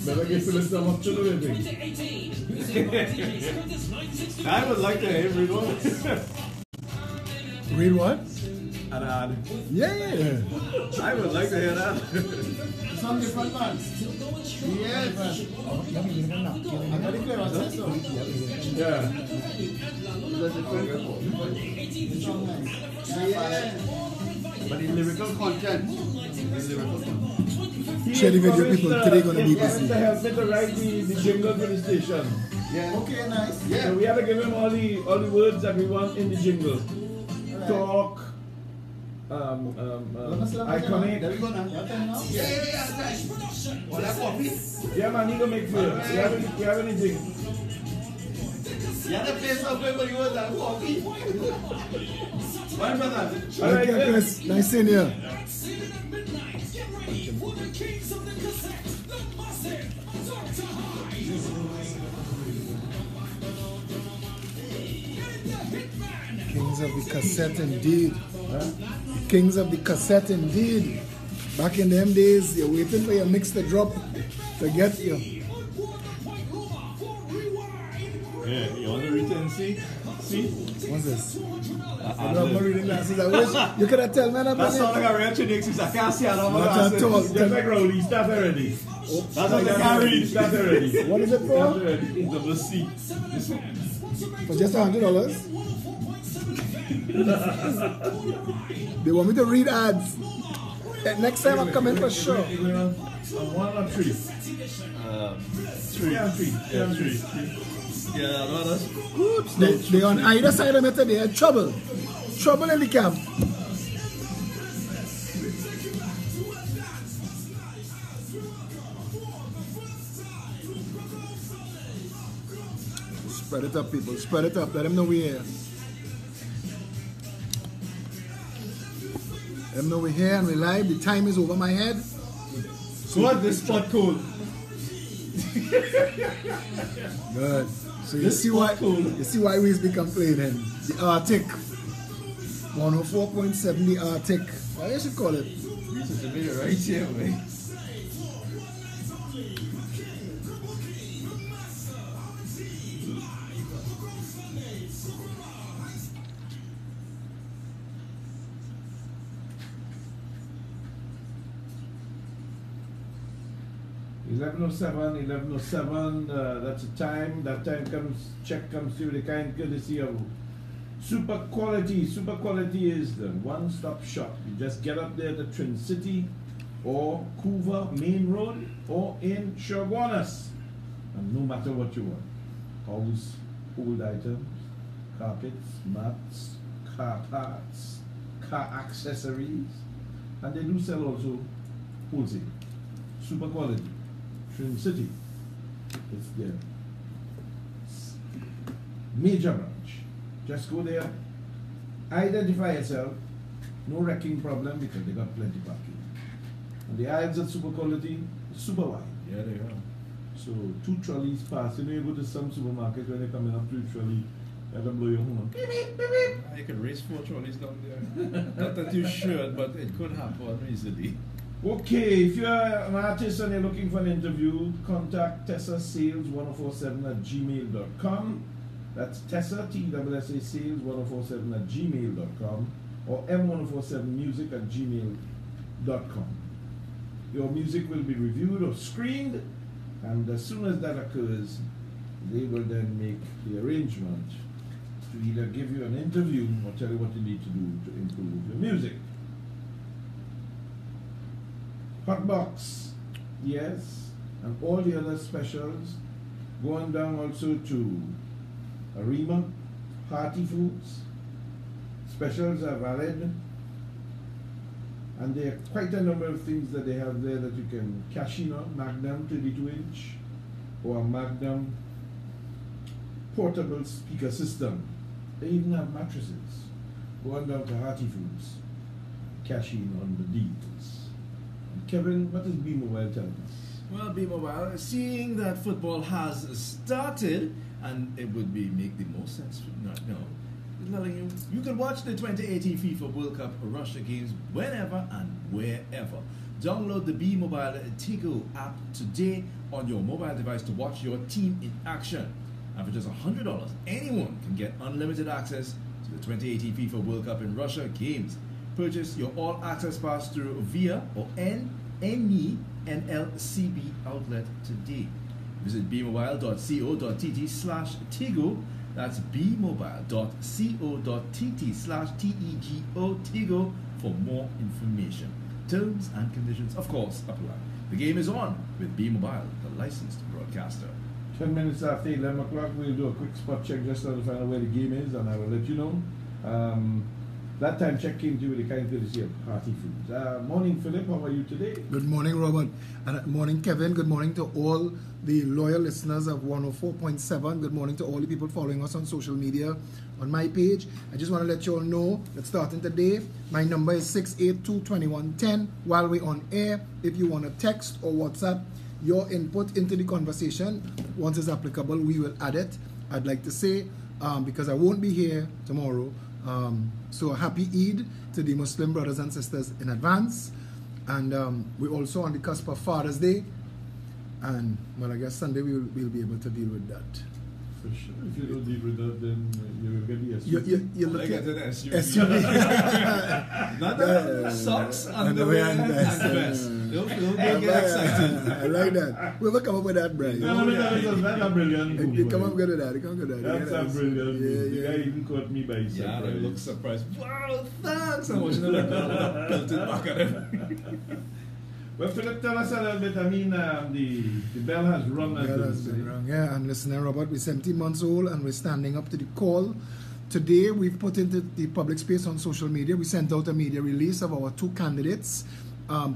Better get to listen up to the wedding. I would like to hear read one. Read what? An ad. Yeah. I would like to hear that. Some different bands. Yes. Yeah. But the lyrical content. Share the video, people. Today going to be To busy. help me to write the jingle for the station. Yeah. Okay, nice. Yeah. So we have to give him all the words that we want in the jingle. Right. Talk. Iconic. There we go now. Yeah. Oh, that coffee? Yeah, man, you can make for you. You have anything? Yeah, the place of where you want that coffee. One brother. Okay, Chris. Nice seeing you. Kings of the cassette indeed. Huh? Kings of the cassette indeed. Back in them days, you're waiting for your mix to drop to get you. Yeah, you want to read and see? See? What's this? I don't have my reading glasses. I wish you could have told me about That it. sounds like a real Chinix. I can't see out of my Not at glasses. all. Just like Rowley, start already. That's what I can't read. Start already. What is it Start for? already. Double C. For just $100. They want me to read ads. Next time I'm coming for sure. One or three? Three. Yeah, three. Yeah, three. Yeah, no, that's good. They on either side of me today had trouble. Trouble in the camp. Spread it up, people. Spread it up. Let them know we're here. Let them know we're here and we're live. The time is over my head. So what this spot called? Good. So you This see why is cool. you see why we've been complaining. The Arctic. 104.7 the Arctic. What you should call it? This is a video right here, man. $11:07. That's the time. That time comes. Check comes through the kind courtesy of Super Quality. Super Quality is the one-stop shop. You just get up there to Twin City or Couva Main Road or in Chaguanas, and no matter what you want, household items, carpets, mats, car parts, car accessories, and they do sell also wholesale. Super Quality. Twin City. It's their major branch. Just go there, identify yourself, no wrecking problem because they got plenty parking. And the aisles at Super Quality is super wide. Yeah, they are. So 2 trolleys pass. You know, you go to some supermarkets when they're coming up to the trolley, you have to blow your horn. Beep, beep, beep, beep. You could race 4 trolleys down there. Not that you should, but it could happen easily. Okay, if you're an artist and you're looking for an interview, contact Tessa Sales 1047@gmail.com. That's Tessa, T-S-S-A Sales 1047@gmail.com or M1047music@gmail.com. Your music will be reviewed or screened, and as soon as that occurs, they will then make the arrangement to either give you an interview or tell you what you need to do to improve your music. Hotbox, yes, and all the other specials, going down also to Arima, Hearty Foods. Specials are valid, and there are quite a number of things that they have there that you can cash in on. Magnum 32-inch or a Magnum portable speaker system. They even have mattresses. Going down to Hearty Foods, cash in on the deals. Kevin, what is B-Mobile telling us? Well, B-Mobile, seeing that football has started, and it would make the most sense not now. Telling you can watch the 2018 FIFA World Cup Russia games whenever and wherever. Download the B-Mobile Tigo app today on your mobile device to watch your team in action. And for just $100, anyone can get unlimited access to the 2018 FIFA World Cup in Russia games. Purchase your all-access pass through VIA or any NLCB outlet today. Visit bmobile.co.tt/Tigo. That's bmobile.co.tt/TEGO Tigo for more information. Terms and conditions, of course, apply. The game is on with B-Mobile, the licensed broadcaster. 10 minutes after 11 o'clock, we'll do a quick spot check just to find out where the game is, and I will let you know. That time check came to you with the kind courtesy of Hearty Foods. Morning, Philip. How are you today? Good morning, Robert. And good morning, Kevin. Good morning to all the loyal listeners of 104.7. Good morning to all the people following us on social media. On my page, I just want to let you all know that starting today, my number is 682-2110. While we're on air, if you want to text or WhatsApp your input into the conversation, once it's applicable, we will add it. I'd like to say, because I won't be here tomorrow, so happy Eid to the Muslim brothers and sisters in advance. And we're also on the cusp of Father's Day. And, well, I guess Sunday we'll be able to deal with that. For sure. If you don't deal with that, then you will get the SUV. You look I at get an SUV. SUV. Not socks, underwear, and vest. They'll get excited. I like that. We'll come up with that, Brian. That's a brilliant move. You come up with that. That's a brilliant move. The guy even caught me by surprise. Yeah, they look surprised. Wow, thanks. I'm watching it built it back at him. Well, Philip, tell us a little bit. I mean, the bell has rung. Yeah, and listening, Robert, we're 17 months old and we're standing up to the call. Today, we've put into the public space on social media. We sent out a media release of our two candidates.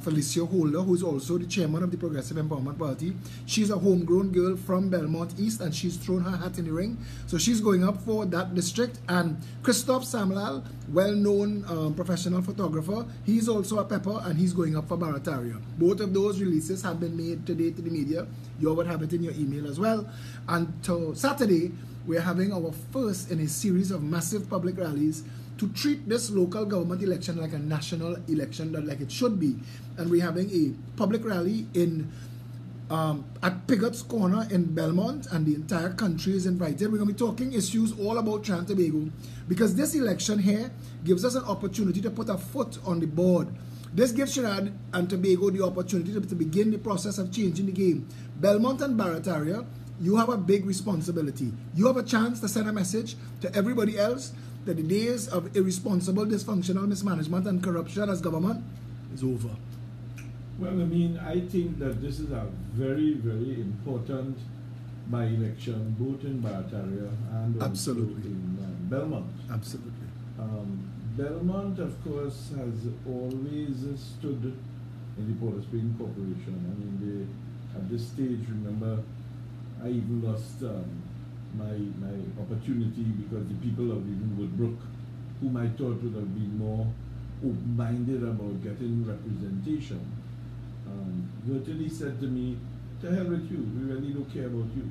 Felicia Holder, who's also the chairman of the Progressive Empowerment Party. She's a homegrown girl from Belmont East, and she's thrown her hat in the ring. So she's going up for that district. And Christoph Samlal, well-known professional photographer, he's also a pepper, and he's going up for Barataria. Both of those releases have been made today to the media. You would have it in your email as well. And to Saturday, we're having our first in a series of massive public rallies to treat this local government election like a national election, like it should be. And we're having a public rally in at Pigot's Corner in Belmont, and the entire country is invited. We're going to be talking issues all about Trinidad and Tobago, because this election here gives us an opportunity to put a foot on the board. This gives Trinidad and Tobago the opportunity to begin the process of changing the game. Belmont and Barataria, you have a big responsibility. You have a chance to send a message to everybody else that the days of irresponsible, dysfunctional mismanagement and corruption as government is over. Well, I mean, I think that this is a very, very important by-election, both in Barataria and also in Belmont. Absolutely. Belmont, of course, has always stood in the Port of Spain Corporation. I mean, at this stage, remember, I even lost my opportunity because the people of even Woodbrook, whom I thought would have been more open-minded about getting representation, virtually said to me, "To hell with you. We really don't care about you."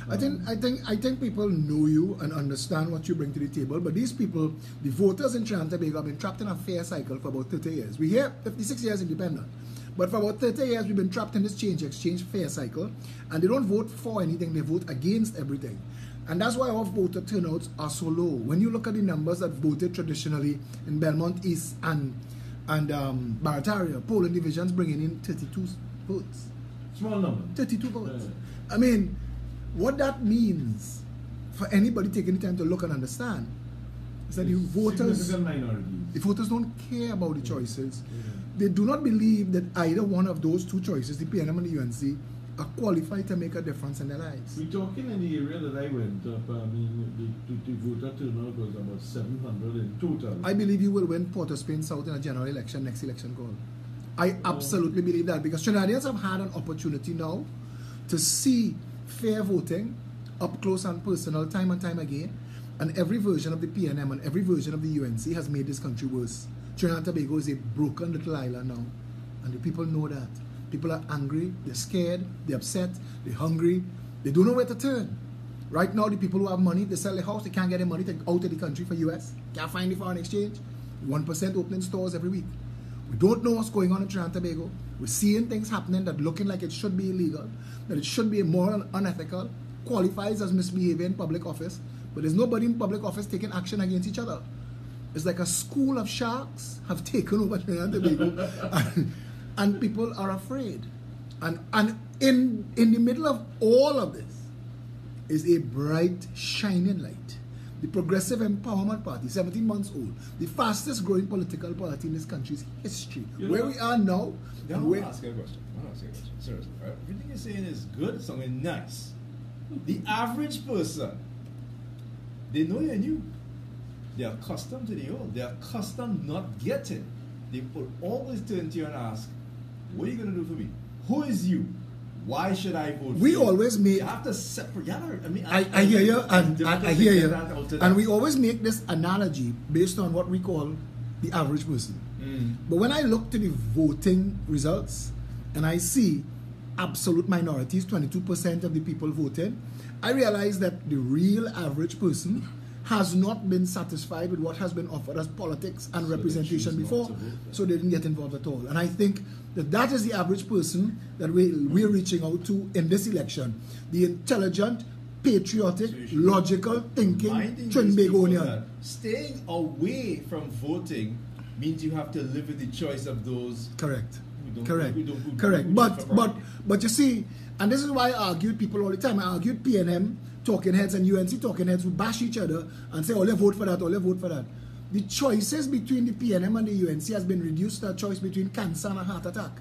I think people know you and understand what you bring to the table, but these people, the voters in Trinidad and Tobago, have been trapped in a fair cycle for about 30 years. We're here 56 years independent, but for about 30 years we've been trapped in this change-exchange fair cycle, and they don't vote for anything, they vote against everything. And that's why our voter turnouts are so low. When you look at the numbers that voted traditionally in Belmont East and Barataria, polling divisions bringing in 32 votes. Small number. 32 votes. Yeah. I mean, what that means for anybody taking the time to look and understand is that the voters don't care about the choices. Yeah. They do not believe that either one of those two choices, the PNM and the UNC, are qualified to make a difference in their lives. We're talking in the area that I went up, I mean, the voter turnout was about 700 in total. I believe you will win Port of Spain South in a general election, next election call. I absolutely believe that, because Trinidadians have had an opportunity now to see fair voting up close and personal time and time again, and every version of the PNM and every version of the UNC has made this country worse. Trinidad and Tobago is a broken little island now, and the people know that. People are angry, they're scared, they're upset, they're hungry, they don't know where to turn. Right now, the people who have money, they sell their house, they can't get their money out of the country for US, can't find the foreign exchange. 1% opening stores every week. We don't know what's going on in Trinidad and Tobago. We're seeing things happening that looking like it should be illegal, that it should be immoral, unethical, qualifies as misbehavior in public office, but there's nobody in public office taking action against each other. It's like a school of sharks have taken over Trinidad and Tobago, and people are afraid. And in the middle of all of this is a bright, shining light. The Progressive Empowerment Party, 17 months old, the fastest growing political party in this country's history. Where we are now. I want to ask you a question. Seriously, right? Everything you're saying is good, something nice. The average person, they know you're new. They're accustomed to the old. They're accustomed not getting. They will always turn to you and ask, what are you going to do for me? Who is you? Why should I vote for We you? always make... You have to separate... I hear you, and I hear you. And we always make this analogy based on what we call the average person. But when I look to the voting results, and I see absolute minorities, 22% of the people voting, I realize that the real average person has not been satisfied with what has been offered as politics and representation before, so they didn't get involved at all. And I think that is the average person that we're reaching out to in this election. The intelligent, patriotic, logical thinking Trinbagonian. Staying away from voting means you have to live with the choice of those. Correct. Correct. Correct. But you see, and this is why I argued people all the time. I argued PNM talking heads and UNC talking heads who bash each other and say, oh, let's vote for that, or let's vote for that. The choices between the PNM and the UNC has been reduced to a choice between cancer and a heart attack.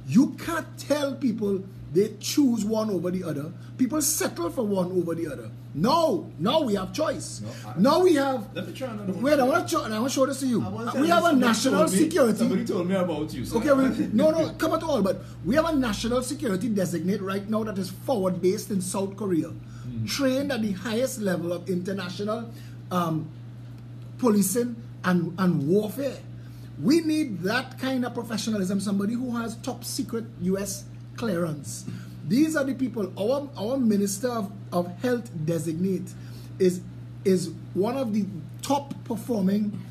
You can't tell people they choose one over the other. People settle for one over the other. No, now we have choice. Now we have... Let me try another one. Wait, I want to show this to you. We have a national security... Somebody told me about you. So okay, no, come at all. But we have a national security designate right now that is forward-based in South Korea. Trained at the highest level of international policing and warfare. We need that kind of professionalism, somebody who has top secret US clearance. These are the people. Our Minister of Health designate is one of the top performing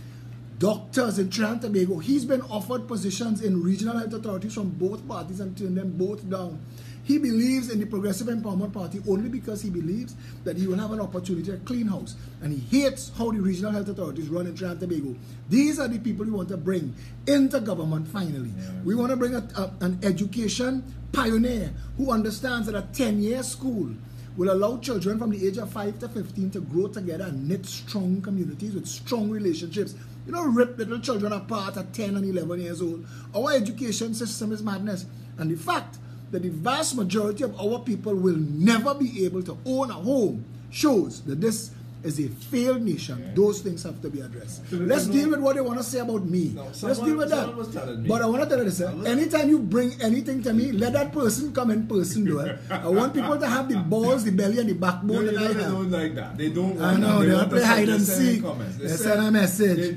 doctors in Trinidad and Tobago. He's been offered positions in regional health authorities from both parties and turned them both down. He believes in the Progressive Empowerment Party only because he believes that he will have an opportunity at clean house. And he hates how the regional health authorities run in Trinidad and Tobago. These are the people we want to bring into government finally. Yeah, we want to bring an education pioneer who understands that a 10-year school will allow children from the age of 5 to 15 to grow together and knit strong communities with strong relationships. You know, rip little children apart at 10 and 11 years old. Our education system is madness. And the fact that the vast majority of our people will never be able to own a home shows that this is a failed nation. Yeah. Those things have to be addressed. So let's deal with what they want to say about me. No, let's deal with that. But I want to tell you this, anytime you bring anything to me, let that person come in person, do it. I want people to have the balls, the belly, and the backbone that I have. They don't like that. They don't want I know, they don't play hide and seek. They send a message.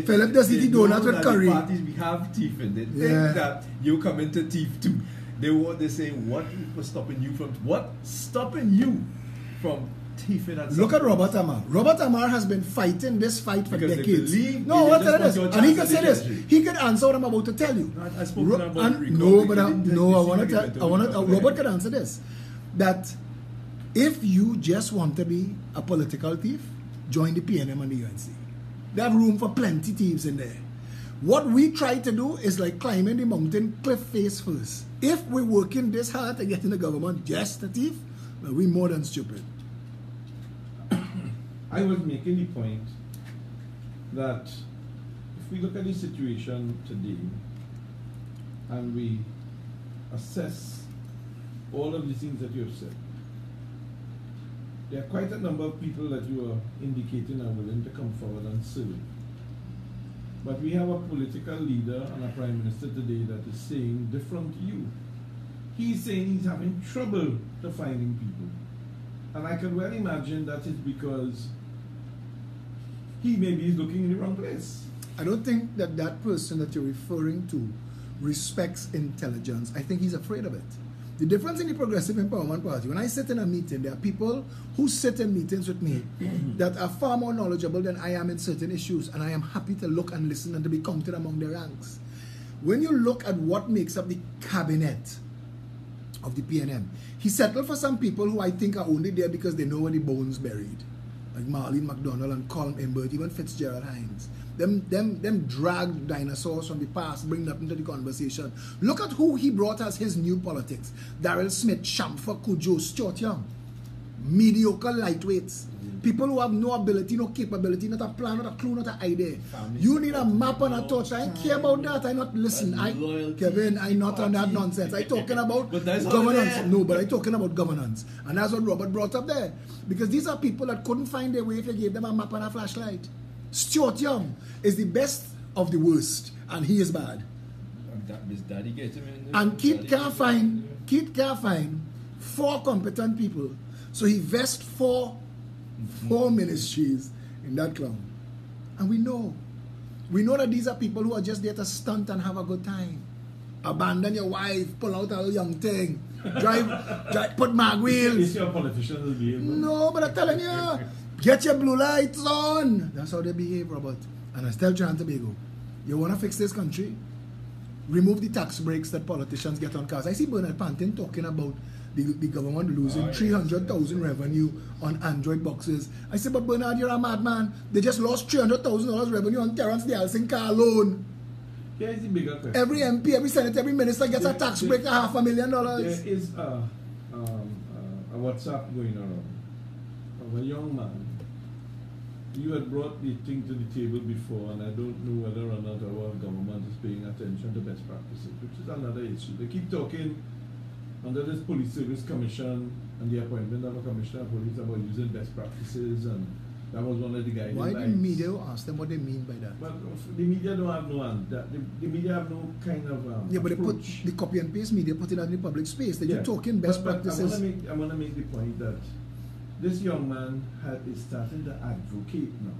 Philip does eat the donut with curry. Parties we have teeth in. They think that you come into teeth too. They say, what was stopping you from thieving at Look at Robert Amar. Robert Amar has been fighting this fight for because decades. No, what tell this? And he can say this. He can answer what I'm about to tell you. I spoke about Robert can answer this. That if you just want to be a political thief, join the PNM and the UNC. They have room for plenty thieves in there. What we try to do is like climbing the mountain cliff face first. If we're working this hard to get in the government just a thief, well, we're more than stupid. I was making the point that if we look at the situation today and we assess all of the things that you have said, there are quite a number of people that you are indicating are willing to come forward and serve. But we have a political leader and a prime minister today that is saying different to you. He's saying he's having trouble to finding people. And I can well imagine that is because he maybe is looking in the wrong place. I don't think that person that you're referring to respects intelligence, I think he's afraid of it. The difference in the Progressive Empowerment Party, when I sit in a meeting, there are people who sit in meetings with me that are far more knowledgeable than I am in certain issues, and I am happy to look and listen and to be counted among their ranks. When you look at what makes up the cabinet of the PNM, he settled for some people who I think are only there because they know where the bones buried, like Marlene McDonald and Colm Imbert, even Fitzgerald Hines. Them dragged dinosaurs from the past, bring nothing to the conversation. Look at who he brought as his new politics. Darrell Smith, Shamfa Cudjoe, Stuart Young. Mediocre lightweights. People who have no ability, no capability, not a plan, not a clue, not an idea. You need a map and a torch. I don't care about that. I not listen. Kevin, I'm not on that nonsense. I'm talking about governance. No, but I'm talking about governance. And that's what Robert brought up there. Because these are people that couldn't find their way if you gave them a map and a flashlight. Stuart Young is the best of the worst, and he is bad. And Keith can't find 4 competent people, so he vests four ministries in that clown. And we know that these are people who are just there to stunt and have a good time. Abandon your wife, pull out a young thing, drive put mag wheels. Is your politicians behave? No, but I'm telling you. Get your blue lights on. That's how they behave, Robert. And I tell Trinidad and Tobago, you want to fix this country? Remove the tax breaks that politicians get on cars. I see Bernard Pantin talking about the government losing 300,000 revenue on Android boxes. I said, but Bernard, you're a madman. They just lost $300,000 revenue on Terrence Dialson car alone. Here's the bigger question. Every MP, every senator, every minister gets a tax break of $500,000. There is a WhatsApp going around of a young man. You had brought the thing to the table before, and I don't know whether or not our government is paying attention to best practices, which is another issue. They keep talking under this Police Service Commission and the appointment of a commissioner of police about using best practices, and that was one of the guidelines. Why did the media ask them what they mean by that? Well, the media don't have no answer. The media have no kind of yeah, but approach. They put the copy and paste media, put it out in the public space. That you're talking best practices. I want to make the point that this young man is starting to advocate now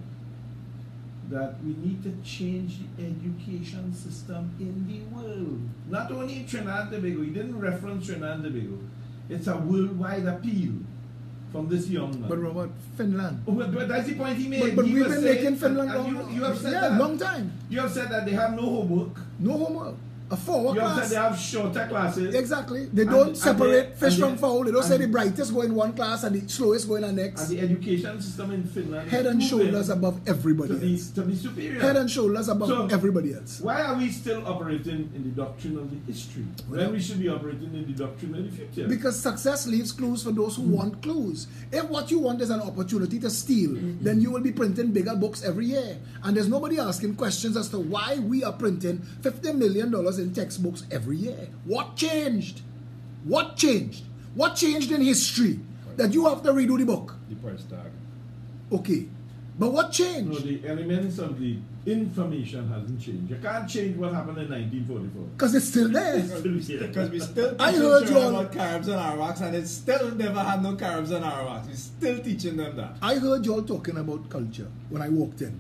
that we need to change the education system in the world. Not only in Trinidad and Tobago. He didn't reference Trinidad and Tobago. It's a worldwide appeal from this young man. But Robert, Finland. Oh, but that's the point he made. But we've been making Finland and you have said that. that. Long time. You have said that they have no homework. No homework. A forward you class. have said they have shorter classes. Exactly. They don't separate fish from fowl. They don't say the brightest go in one class and the slowest go in the next. And the education system in Finland head and shoulders above everybody else. To be superior. Head and shoulders above everybody else. Why are we still operating in the doctrine of the history when we should be operating in the doctrine of the future? Because success leaves clues for those who want clues. If what you want is an opportunity to steal, then you will be printing bigger books every year. And there's nobody asking questions as to why we are printing $50 million in textbooks every year. What changed? What changed? What changed in history that you have to redo the book? The price tag. Okay. But what changed? No, the elements of the information hasn't changed. You can't change what happened in 1944. Because it's still there. Because we still I heard you about Caribs and Arawaks, and it still never had no Caribs and Arawaks. We're still teaching them that. I heard you all talking about culture when I walked in.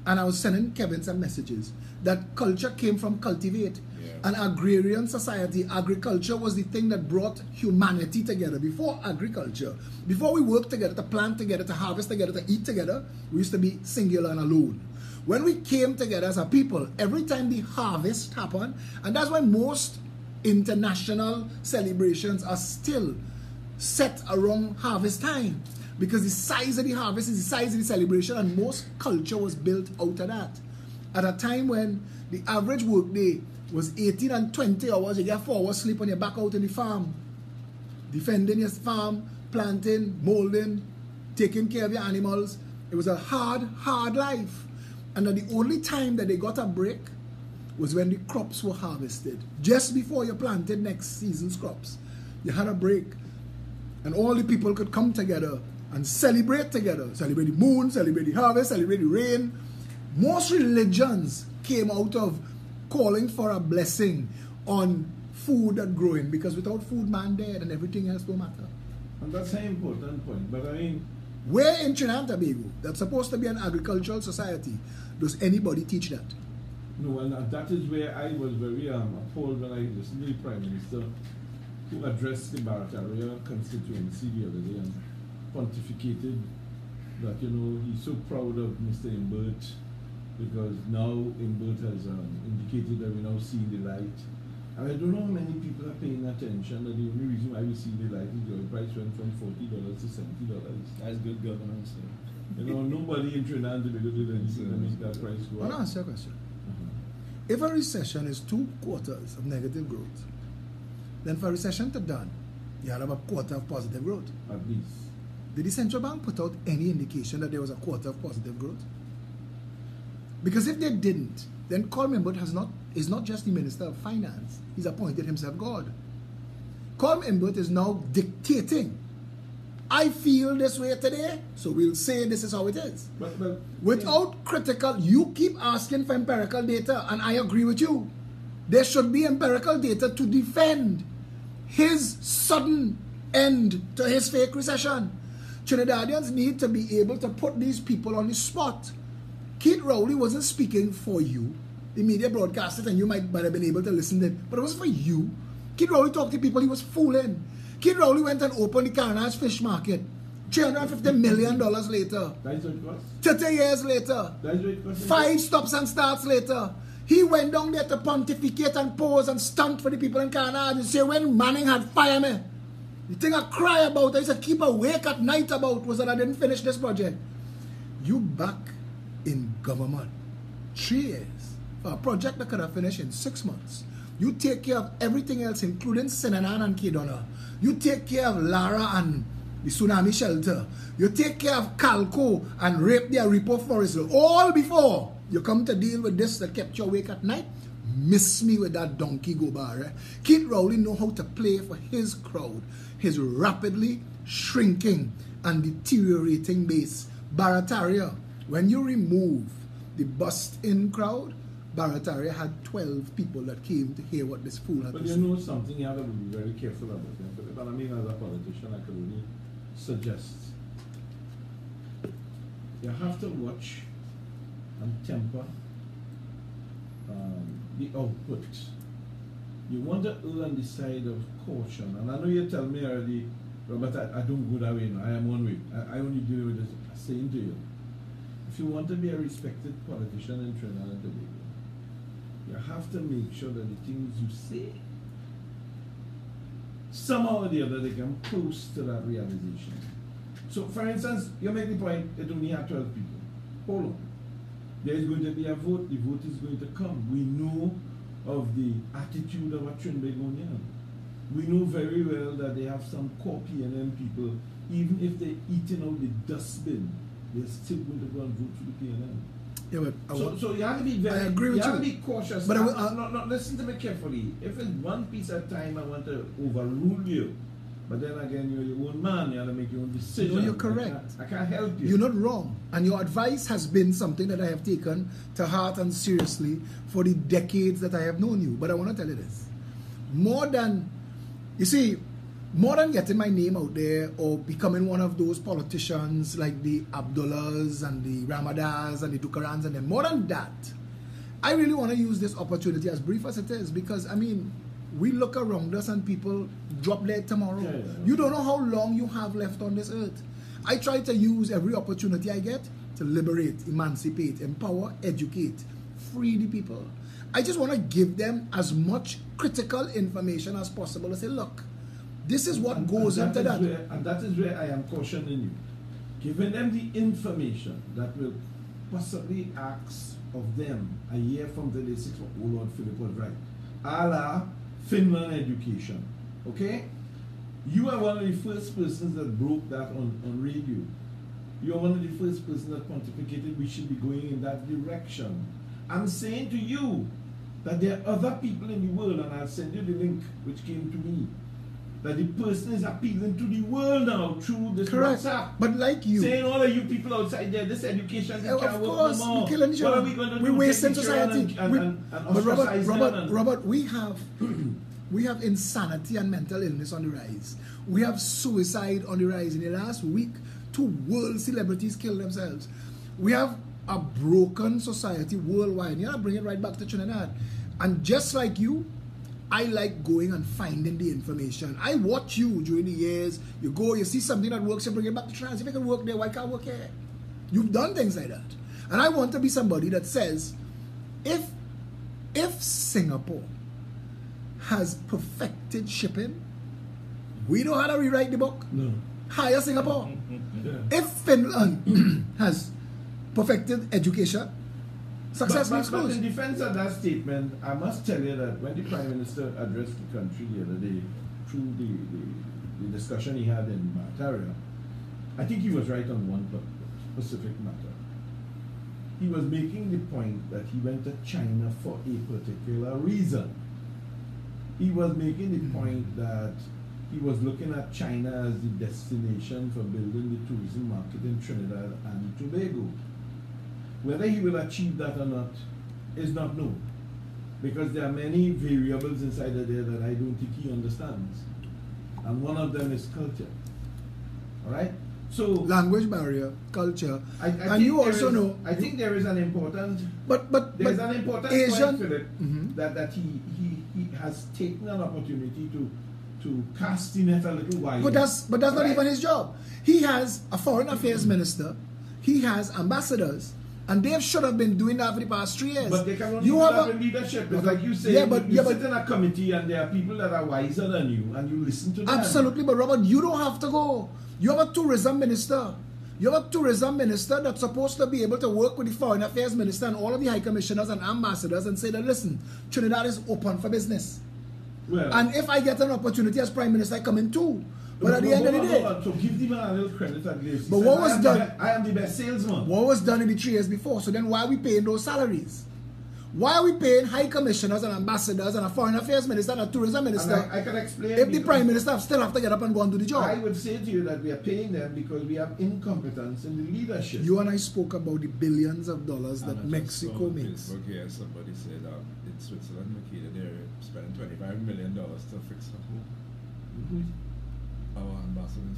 And I was sending Kevin some messages that culture came from cultivate. An agrarian society. Agriculture was the thing that brought humanity together. Before agriculture, before we worked together, to plant together, to harvest together, to eat together, we used to be singular and alone. When we came together as a people, every time the harvest happened, and that's why most international celebrations are still set around harvest time, because the size of the harvest is the size of the celebration, and most culture was built out of that. At a time when the average work day was 18 and 20 hours, you get 4 hours sleep when you're back out in the farm, defending your farm, planting, molding, taking care of your animals. It was a hard life. And then the only time that they got a break was when the crops were harvested. Just before you planted next season's crops, you had a break. And all the people could come together and celebrate together. Celebrate the moon, celebrate the harvest, celebrate the rain. Most religions came out of calling for a blessing on food and growing, because without food, man dead, and everything else don't matter. And that's an important point. But I mean, where in Trinidad and Tobago, that's supposed to be an agricultural society, does anybody teach that? No, and that is where I was very appalled when I listened to the Prime Minister who addressed the Barataria constituency the other day and pontificated that, he's so proud of Mr. Imbert because now Imbert has indicated that we're now seeing the light. And I don't know how many people are paying attention, and the only reason why we see the light is the oil price went from $40 to $70. That's good governance. Nobody in Trinidad and Tobago did anything to make that price go I want up. to ask you a question. If a recession is 2 quarters of negative growth, then for a recession to done, you had about a quarter of positive growth. At least. Did the central bank put out any indication that there was a quarter of positive growth? Because if they didn't, then Colm Imbert is not just the Minister of Finance, he's appointed himself God. Colm Imbert is now dictating. I feel this way today, so we'll say this is how it is. But Without critical, you keep asking for empirical data, and I agree with you. There should be empirical data to defend his sudden end to his fake recession. Trinidadians need to be able to put these people on the spot. Keith Rowley wasn't speaking for you. The media broadcast it and you might have been able to listen to it, but it was for you. Keith Rowley talked to people he was fooling. Keith Rowley went and opened the Carnage Fish Market. $350 million later. That's what it costs. 30 years later. That's what it costs. 5 stops and starts later. He went down there to pontificate and pose and stunt for the people in Carnage and say when Manning had fired me. The thing I cry about, I used to keep awake at night about was that I didn't finish this project. You back in government 3 years for a project that could have finished in 6 months. You take care of everything else, including Sinanan and Kedona. You take care of Lara and the tsunami shelter. You take care of Calco and Rape the Aripo Forest. All before you come to deal with this that kept you awake at night. Miss me with that donkey go bar. Eh? Keith Rowley know how to play for his crowd. His rapidly shrinking and deteriorating base. Barataria, when you remove the bust-in crowd, Barataria had 12 people that came to hear what this fool had But to you say. know something you have to be very careful about. But I mean, as a politician, I could only suggest you have to watch and temper the output. You want to err on the side of caution. And I know you tell me already, Robert, I don't go that way now. I am one way. I only deal with this. I'm saying to you, if you want to be a respected politician in Trinidad and Tobago, you have to make sure that the things you say, somehow or the other, they come close to that realization. So, for instance, you make the point, it only had 12 people. Hold on. There is going to be a vote. The vote is going to come. We know of the attitude of a Trinbagonian. We know very well that they have some core PNM people, even if they're eating out the dustbin, they're still going to go and vote for the PNM. Yeah, but So you have to be very. I agree with you. Have you. to be cautious. But no, listen to me carefully. If it's one piece at a time, I want to overrule you. But then again, you're your own man. You have to make your own decision. No, you're correct. I can't help you. You're not wrong. And your advice has been something that I have taken to heart and seriously for the decades that I have known you. But I want to tell you this. More than getting my name out there or becoming one of those politicians like the Abdullahs and the Ramadas and the Dukarans and them, more than that, I really want to use this opportunity, as brief as it is, because, I mean, we look around us and people drop dead tomorrow. Yeah. You don't know how long you have left on this earth. I try to use every opportunity I get to liberate, emancipate, empower, educate, free the people. I just want to give them as much critical information as possible to say, look, this is what goes into that. And that is where I am cautioning you. Giving them the information that will possibly ask of them a year from today, oh Lord, Philip was right. A la Finland education. Okay? You are one of the first persons that broke that on radio. You are one of the first persons that pontificated we should be going in that direction. I'm saying to you that there are other people in the world, and I'll send you the link which came to me, that the person is appealing to the world now through this Correct. WhatsApp. But like you, Saying all of you people outside there, this education of can't work course, no more. we're killing each What other. are we going to do? We're wasting Take each other society. and But ostracize them Robert, we have insanity and mental illness on the rise. We have suicide on the rise. In the last week, 2 world celebrities killed themselves. We have a broken society worldwide. You know, bring it right back to Trinidad. And just like you, I like going and finding the information. I watch you during the years. You go, you see something that works, you bring it back to Trinidad. If it can work there, why can't it work here? You've done things like that. And I want to be somebody that says, if Singapore has perfected shipping, we know how to rewrite the book. No. Hire Singapore. Yeah. If Finland has perfected education, successful But schools. in defense of that statement, I must tell you that when the Prime Minister addressed the country the other day through the discussion he had in Barataria, I think he was right on one specific matter. He was making the point that he went to China for a particular reason. He was making the point that he was looking at China as the destination for building the tourism market in Trinidad and Tobago. Whether he will achieve that or not is not known, because there are many variables inside of there that I don't think he understands, and one of them is culture. All right, so Language barrier, culture, I and think you also there is- know. I think there is an important. But There's an important Asian, point, Philip, Mhm. that he has taken an opportunity to cast the net a little wide. But that's not Right? even his job. He has a foreign affairs minister. He has ambassadors, and they should have been doing that for the past 3 years. But they can only you do have that a, with leadership. It's Okay. like you say, Yeah, but- you yeah, sit but- in a committee and there are people that are wiser than you, and you listen to them. absolutely. But Robert, you don't have to go. You have a tourism minister. You have a tourism minister that's supposed to be able to work with the foreign affairs minister and all of the high commissioners and ambassadors and say that, listen, Trinidad is open for business. Well, And if I get an opportunity as prime minister, I come in too. But at the end of the day, so give the man a little credit at least. He But said, what was done- I am the best salesman. what was done in the 3 years before? So then why are we paying those salaries? Why are we paying high commissioners and ambassadors and a foreign affairs minister and a tourism And minister I can explain. if the because prime minister still have to get up and go and do the I job? would say to you that we are paying them because we have incompetence in the leadership. You and I spoke about the billions of dollars that And I just Mexico saw on makes. Facebook here, somebody said in Switzerland, Makeda, they're spending $25 million to fix a home. Our ambassador in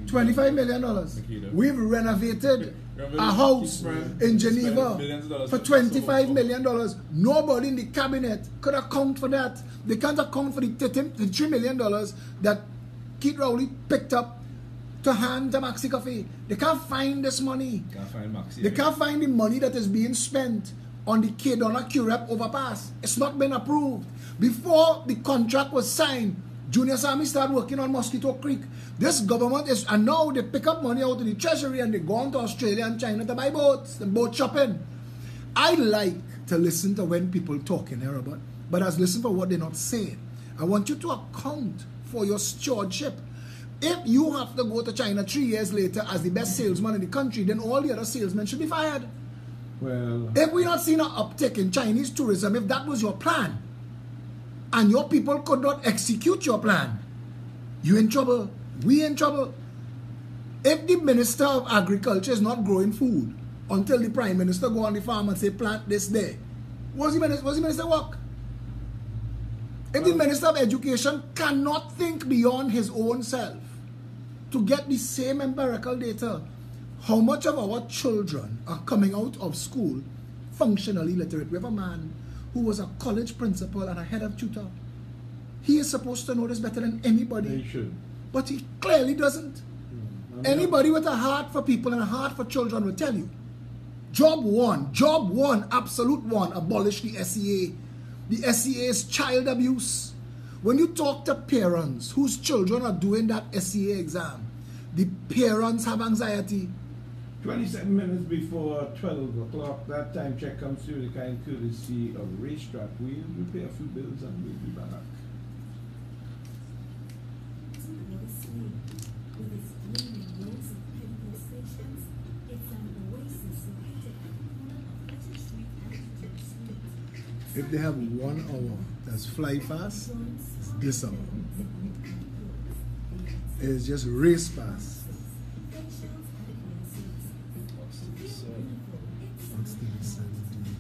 Switzerland. $25 million. Makeda. We've renovated Remember a the house brand in spent Geneva millions of dollars for to fix a $25 home. million. Nobody in the cabinet could account for that. They can't account for the $3 million that Keith Rowley picked up to hand to Maxi Coffee. They can't find this money. Can't find Maxi. They can't find the money that is being spent on the Kedona Curep overpass. It's not been approved. Before the contract was signed, Junior Sammy started working on Mosquito Creek. This government is, and now they pick up money out of the treasury and they go on to Australia and China to buy boats and boat shopping. I like to listen to when people talk in here about, but as listen for what they're not saying. I want you to account for your stewardship. If you have to go to China 3 years later as the best salesman in the country, then all the other salesmen should be fired. Well, If we're not seeing an uptick in Chinese tourism, if that was your plan, and your people could not execute your plan, you in trouble. We in trouble. If the Minister of Agriculture is not growing food until the Prime Minister go on the farm and say plant this there, what's the minister work? If the Minister of Education cannot think beyond his own self to get the same empirical data, how much of our children are coming out of school functionally literate? We have a man who was a college principal and a head of tutor. He is supposed to know this better than they anybody, should. but he clearly doesn't. Anybody with a heart for people and a heart for children will tell you. Job one, absolute one, abolish the SEA. The SEA is child abuse. When you talk to parents whose children are doing that SEA exam, the parents have anxiety. 27 minutes before 12 o'clock, that time check comes through the kind courtesy of Racetrack. We'll pay a few bills and we'll be back. If they have 1 hour that's fly fast, it's this hour. It's just race fast. What's the vicinity?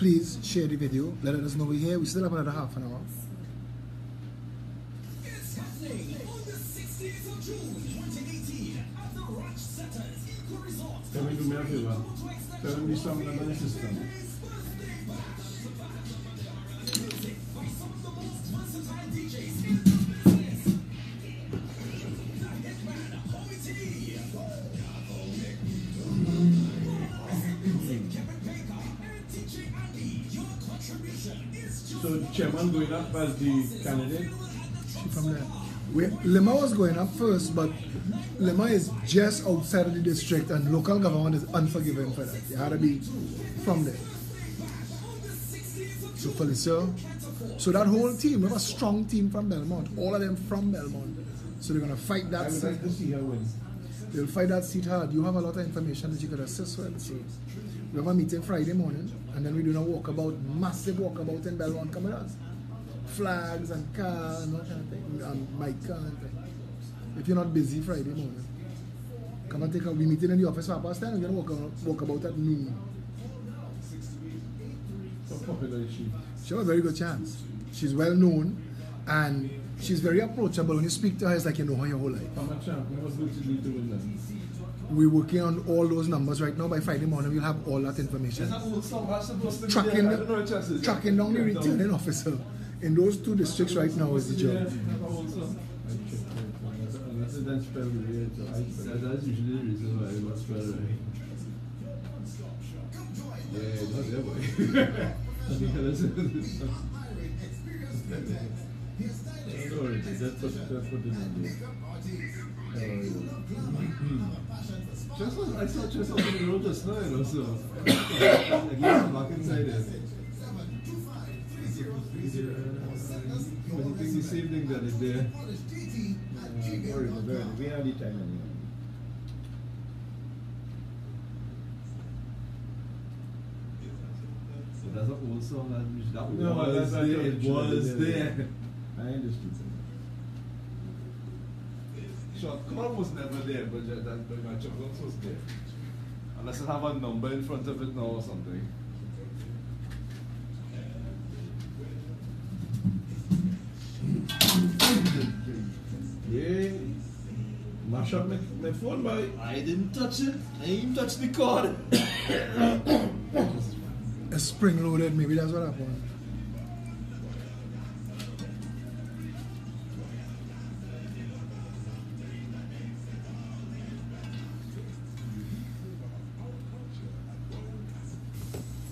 Please share the video. Let us know we're here. We still have another half an hour. It's happening on the 16th of June 2018 at the Roch Setters Eco Resort. Can we do me a favor? Tell them the song and the system. Music by some of the most versatile DJs in the business. The hitman, Howie T. Music, Kevin Baker, and DJ Andy. Your contribution is just So chairman going up as the candidate. From there. Lima was going up first, but Lima is just outside of the district and local government is unforgiving for that. You had to be from there. So Felicia, so that whole team, we have a strong team from Belmont, all of them from Belmont. So they're going to fight I that would seat. like to see her win. They'll fight that seat hard. You have a lot of information that you could assist with. So we have a meeting Friday morning and then we're doing a walkabout, massive walkabout in Belmont. Come with us. Flags and car and that kind of thing, and bike car and thing. If you're not busy Friday morning, come and take a we meeting in the office for 10:30 and we're gonna walk about at noon. How popular is she? She has a very good chance. She's well known and she's very approachable. When you speak to her, it's like you know her your whole life. How much champion was good to need to win that? We're working on all those numbers right now. By Friday morning, we'll have all that information. Tracking down the returning officer in those two districts right now is the job. Unless it then spelled weird, so that's usually the reason why it was spelled right. Yeah, not that way. Don't worry, that's what it is. I saw Chess on the road just now, you know, so again, back inside it. When you think the same thing that is there. Worry about that. We have the time anyway. So that's an old song that No, was that's there. It was there. I understood. Shot call was never there, but that match of guns was there. Unless it have a number in front of it now or something. Yeah. Mash up my phone, boy. I didn't touch it. I ain't touched the cord. A spring loaded, maybe that's what happened.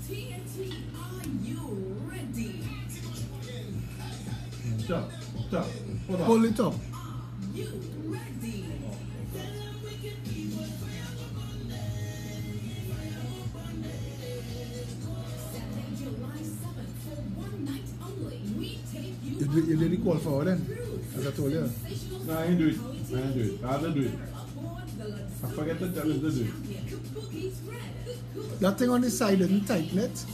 TNT, are you ready? Stop. Hold on. Pull it up. You ready? Saturday, July 7th, for one night only, we take you You didn't call for then, as I told you. No, I ain't do it. I have to do it. I forget to tell him to do it. That thing on the side didn't tighten it.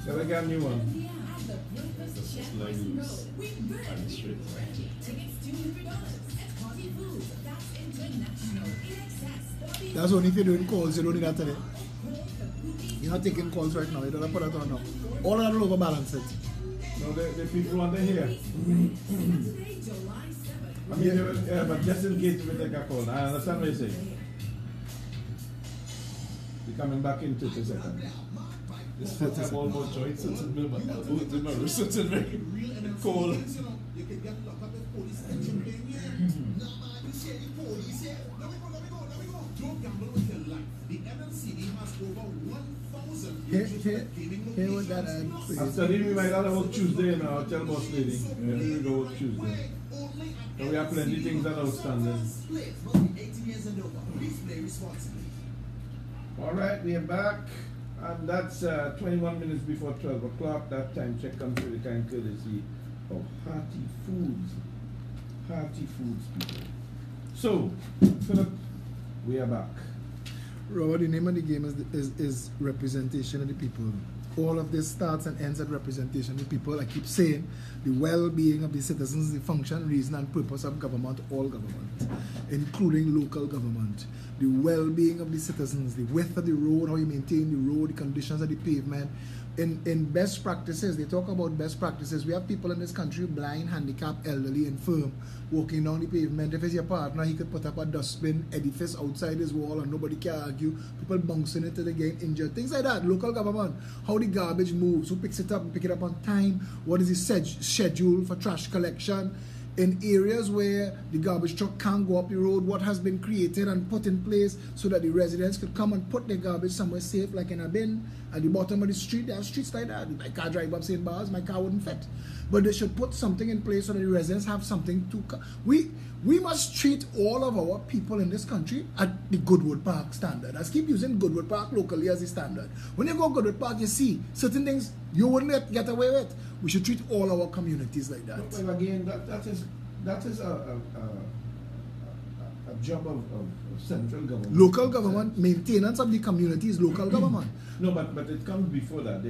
Gotta get a new one. That's only if you're doing calls, you don't need that today. You're not taking calls right now, you don't have to put that on now. All that will overbalance it. No, the people want to hear. I mean, yeah, but just in case we take a call, I understand what you're saying. We're coming back in 30 seconds. This foot is almost joint sits in me, my elbow in my wrist sits in me. Cold. Here what that ad for you. After this, we might have to work Tuesday now. I'll tell boss lady. We go work Tuesday. So we have plenty of things that are outstanding. Alright, we are back. And that's 21 minutes before 12 o'clock. That time check comes with the kind courtesy of Hearty Foods. Hearty Foods, people. So, Philip, we are back. Robert, the name of the game is representation of the people. all of this starts and ends at representation of people. I keep saying the well-being of the citizens is the function, reason, and purpose of government, all government, including local government. The well-being of the citizens, the width of the road, how you maintain the road, the conditions of the pavement. In best practices, they talk about best practices. We have people in this country, blind, handicapped, elderly, infirm, walking down the pavement. If it's your partner, he could put up a dustbin edifice outside his wall and nobody can argue. People bouncing into the game, injured. Things like that. Local government. How the garbage moves. Who picks it up and pick it up on time. What is the schedule for trash collection. In areas where the garbage truck can't go up the road, what has been created and put in place so that the residents could come and put their garbage somewhere safe, like in a bin at the bottom of the street. There are streets like that. My car drive up St. Bars, my car wouldn't fit. But they should put something in place so that the residents have something to... We must treat all of our people in this country at the Goodwood Park standard. Let's keep using Goodwood Park locally as the standard. When you go Goodwood Park, you see certain things you wouldn't get away with. We should treat all our communities like that. Well, again, that is a job of central government. Local government, maintenance of the community is local government. No, but it comes before that.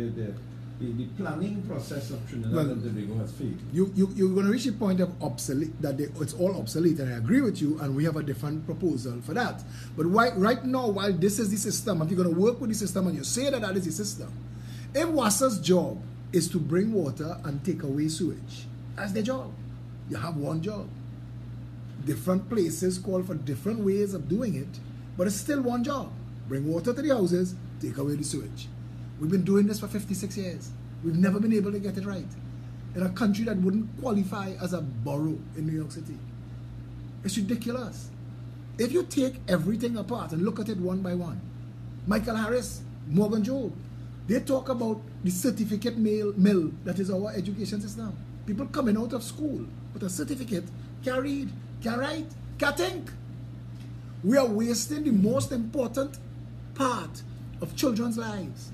The planning process of Trinidad and Tobago has failed. You're going to reach the point of obsolete, that it's all obsolete, and I agree with you, and we have a different proposal for that. But right now, while this is the system, if you're going to work with the system and you say that is the system, if WASA's job is to bring water and take away sewage, that's their job. You have one job. Different places call for different ways of doing it, but it's still one job. Bring water to the houses, take away the sewage. We've been doing this for 56 years. We've never been able to get it right. In a country that wouldn't qualify as a borough in New York City. It's ridiculous. If you take everything apart and look at it one by one, Michael Harris, Morgan Jobe, they talk about the certificate mill that is our education system. People coming out of school with a certificate, can't read, can't write, can't think. We are wasting the most important part of children's lives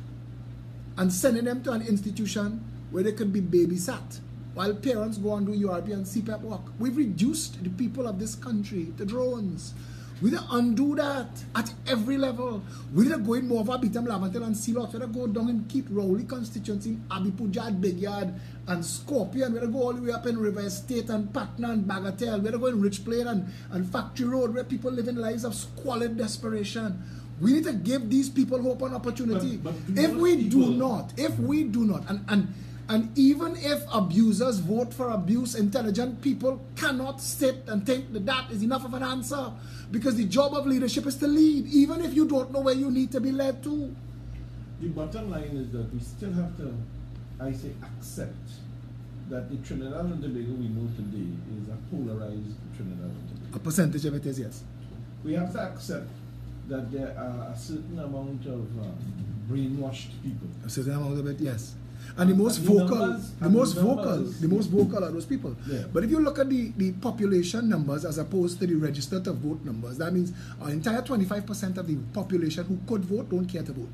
and sending them to an institution where they could be babysat while parents go and do URP and CPAP work. We've reduced the people of this country to drones. We need to undo that at every level. We need to go in more of our Bitam, Lavantel and Sealot. We need to go down and keep Rowley constituency, Abipujad, Big Yard and Scorpion. We need to go all the way up in River Estate and Patna and Bagatelle. We need to go in Rich Plain and Factory Road where people live in lives of squalid desperation. We need to give these people hope and opportunity. But if we do not, and even if abusers vote for abuse, intelligent people cannot sit and think that is enough of an answer. Because the job of leadership is to lead, even if you don't know where you need to be led to. The bottom line is that we still have to, I say, accept that the Trinidad and Tobago we know today is a polarized Trinidad and Tobago. A percentage of it is, yes. We have to accept that there are a certain amount of brainwashed people. A certain amount of it, yes. And the most vocal are those people. Yeah. But if you look at the population numbers as opposed to the registered to vote numbers, that means our entire 25% of the population who could vote don't care to vote.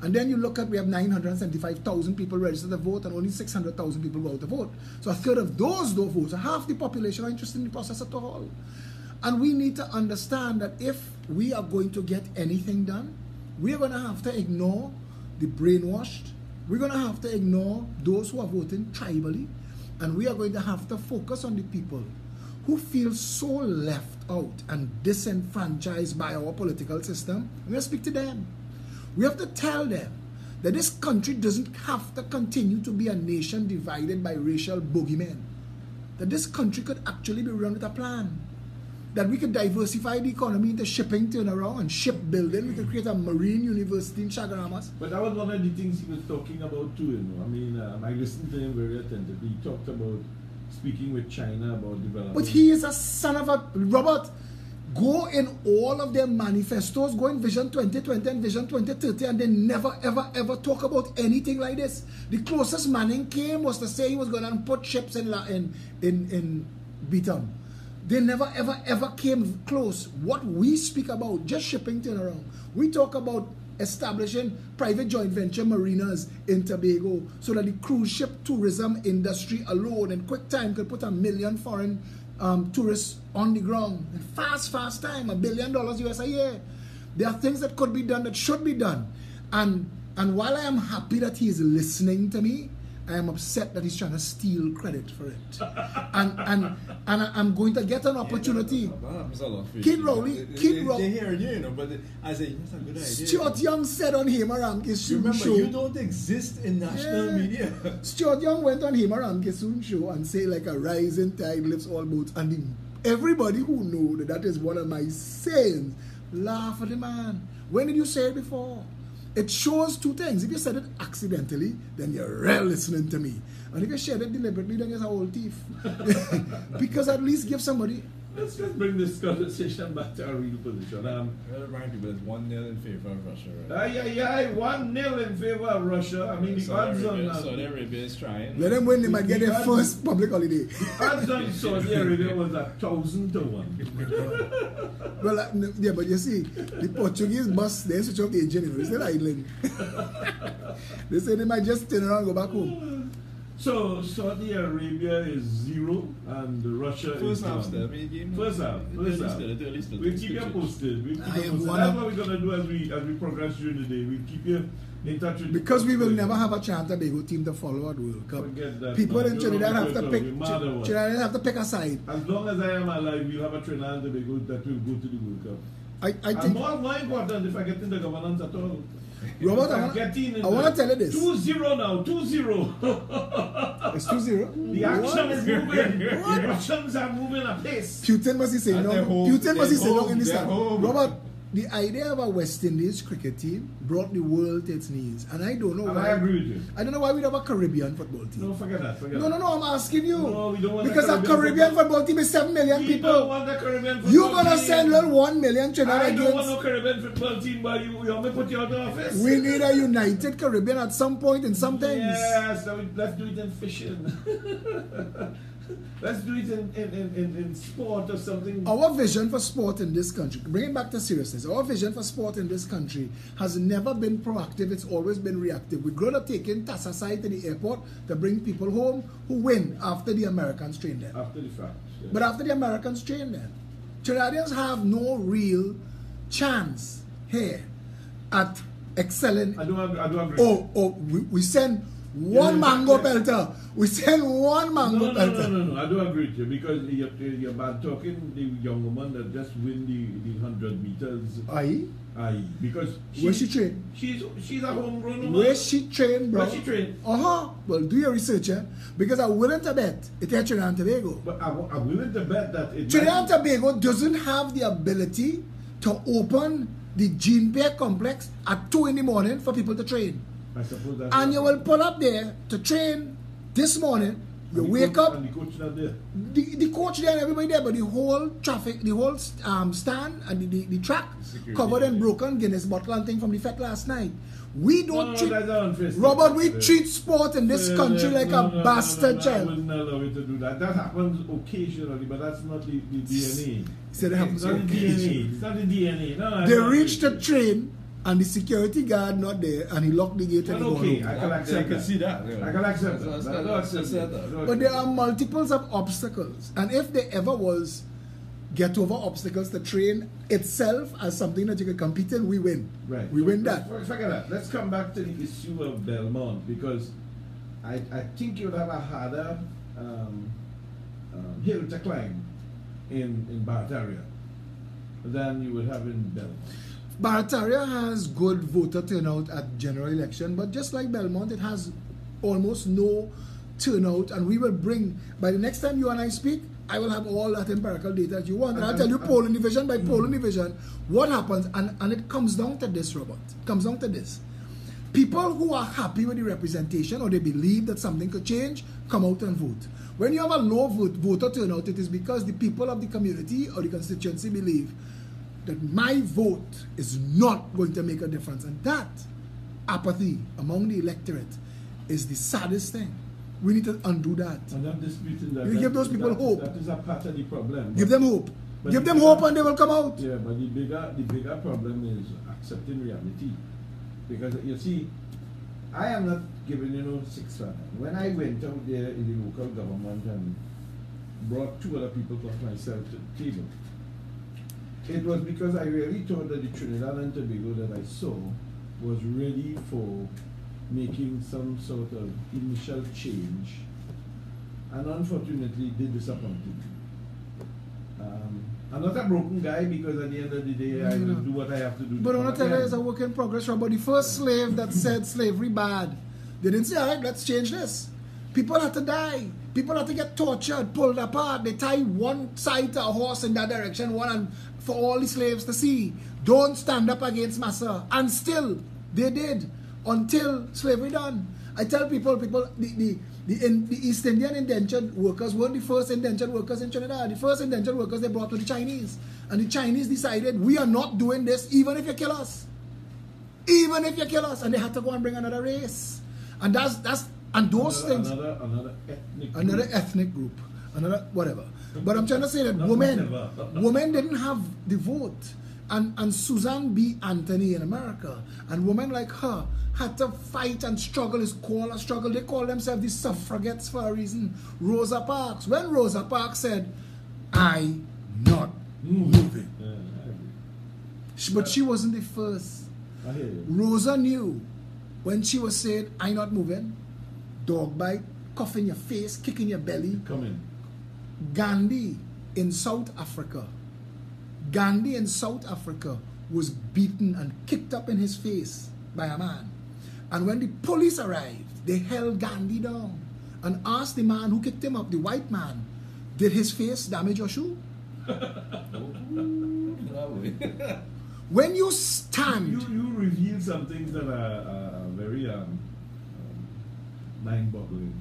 And then you look at, we have 975,000 people registered to vote and only 600,000 people go out to vote. So a third of those don't vote. So half the population are interested in the process at all. And we need to understand that if we are going to get anything done, we are going to have to ignore the brainwashed. We're going to have to ignore those who are voting tribally, and we are going to have to focus on the people who feel so left out and disenfranchised by our political system. We're going to speak to them. We have to tell them that this country doesn't have to continue to be a nation divided by racial boogeymen. That this country could actually be run with a plan. That we could diversify the economy into shipping turnaround and shipbuilding. We could create a marine university in Chaguaramas. But that was one of the things he was talking about too, you know. I mean, I listened to him very attentively. He talked about speaking with China about development. But he is a son of a... Robert, go in all of their manifestos, go in Vision 2020 and Vision 2030, and they never, ever, ever talk about anything like this. The closest Manning came was to say he was going to put ships in Bitam. They never, ever, ever came close. What we speak about, just shipping turnaround. We talk about establishing private joint venture marinas in Tobago so that the cruise ship tourism industry alone in quick time could put 1 million foreign tourists on the ground. In fast time, $1 billion US a year. There are things that could be done, that should be done. And And while I am happy that he is listening to me, I am upset that he's trying to steal credit for it. and I'm going to get an opportunity. That happens a lot for you. Kid Rowley, Kid They hear you, but I say, that's a good idea. Stuart Young said on Hema Ramke's Remember, show. you don't exist in national media. Stuart Young went on Hema Ramke's show and say like a rising tide lifts all boats. And everybody who know that is one of my sayings, laugh at the man. When did you say it before? It shows two things. If you said it accidentally, then you're real listening to me. And if you said it deliberately, then you're a old thief. Because at least give somebody. Let's bring this conversation back to our real position. Remind people it's 1-0 in favor of Russia, right? 1-0 in favor of Russia. I mean, the odds on Saudi Arabia is trying. Let them win, they might get their first public holiday. odds on Saudi Arabia was 1,000 to 1. Well, yeah, but you see, the Portuguese bus, they switch off the engine, you know, it's still idling. They say they might just turn around and go back home. So Saudi Arabia is 0 and Russia is First half 1. still. I mean, First half. We'll We'll keep you posted. I am one That's of- what we're gonna do as we progress during the day. We'll keep you in touch with Because we will never have a Trinidad team to follow at World Cup. Forget that, People man. in Trinidad have to You're pick. wrong, you're mad or what? Trinidad have to pick a side. As long as I am alive, we'll have a Trinidad and Tobago that will go to the World Cup. I And think, more important if I get in the governance at all. Robert, If I get in wanna tell you this. 2-0 now, 2-0. it's 2-0. The action What? is moving. The Russians are moving apace. Putin must be saying And no. they're home. Putin must be saying no They're in this home. time. They're home. Robert, the idea of a West Indies cricket team brought the world to its knees, and I don't know And why. I agree with you. I don't know why we have a Caribbean football team. No, forget that. Forget No, that. I'm asking you. No, we don't want because a a Caribbean Caribbean football team is 7 million We don't people. want the Caribbean football You're gonna team. send little 1 million Trinidad I don't want against. no Caribbean football team, but you want me to put you out of office? We need a united Caribbean at some point in some things. Yes, let's do it in fishing. Let's do it in sport or something. Our vision for sport in this country, bring it back to seriousness, our vision for sport in this country has never been proactive, it's always been reactive. We're going to take in Tassasai to the airport to bring people home who win after the Americans train them. After the fact. Yeah. But after the Americans train them, Trinidadians have no real chance here at excelling. I don't agree. We send one mango pelter. We send one mango pelter. No. I do agree with you because you're bad talking the young woman that just win the 100 meters. Aye. Aye. Because Where she train? She's a homegrown woman. Where she train, bro? Where she train? Well, do your research, because I'm willing to bet it's Trinidad and Tobago. But I'm willing to bet that it Trinidad and Tobago doesn't have the ability to open the Gene Bear complex at 2 in the morning for people to train. I suppose that's And you will pull up there to train this morning. You wake up, and the coach not there. the coach there and everybody there, but the whole traffic, the whole stand and the track Security. covered in broken Guinness bottle and thing from the fete last night. We don't treat that's unfair. Robert, we treat sport in this country like a bastard I child. wouldn't allow you to do that. That happens occasionally, but that's not the DNA. Said it happens It's not the occasionally. DNA. It's not the DNA. No, They reached the train and the security guard not there and he locked the gate and he Well, gone okay, home. I can accept I can that. see that. I can accept that. That's- I don't that's- accept that's- that. I don't But there accept are multiples of obstacles, and if there ever was get over obstacles, the train itself as something that you can compete in, we win. Right. We win that. Forget that. Let's come back to the issue of Belmont because I think you'd have a harder hill to climb in Barataria than you would have in Belmont. Barataria has good voter turnout at general election, but just like Belmont, it has almost no turnout, and we will bring, by the next time you and I speak, I will have all that empirical data that you want, and I'll tell you polling division by polling division what happens, and it comes down to this, Robert. It comes down to this. People who are happy with the representation or they believe that something could change, come out and vote. When you have a low voter turnout, it is because the people of the community or the constituency believe that my vote is not going to make a difference. And that apathy among the electorate is the saddest thing. We need to undo that. I'm not disputing that. You give those people hope. That is a part of the problem. Give them hope. But Give the them bigger- hope and they will come out. Yeah, but the bigger problem is accepting reality. Because you see, I am not giving you no 6 for 9. When I went out there in the local government and brought 2 other people plus myself to the table, it was because I really thought that the Trinidad and Tobago that I saw was ready for making some sort of initial change, and unfortunately they disappointed me. I'm not a broken guy, because at the end of the day I will do what I have to do. But I want to tell you, again. it's a work in progress, Robert. The first slave that said slavery bad, they didn't say, all right, let's change this. People had to die. People had to get tortured, pulled apart. They tie one side to a horse in that direction, one and for all the slaves to see. Don't stand up against massa. And still, they did, until slavery done. I tell people, the East Indian indentured workers weren't the first indentured workers in Trinidad. The first indentured workers they brought to the Chinese. And the Chinese decided, we are not doing this even if you kill us. Even if you kill us. And they had to go and bring another race. And those things. Another ethnic group. Another whatever. But I'm trying to say that women didn't have the vote. And Susan B. Anthony in America, and women like her had to fight and struggle. It's called a struggle. They call themselves the suffragettes for a reason. Rosa Parks. When Rosa Parks said, I'm not moving. But she wasn't the first. I hear you. Rosa knew when she was saying, I'm not moving, dog bite, cough in your face, kick in your belly. Come in. Gandhi in South Africa was beaten and kicked up in his face by a man. And when the police arrived, they held Gandhi down and asked the man who kicked him up, the white man, did his face damage your shoe? When you stand... You reveal some things that are very mind-boggling.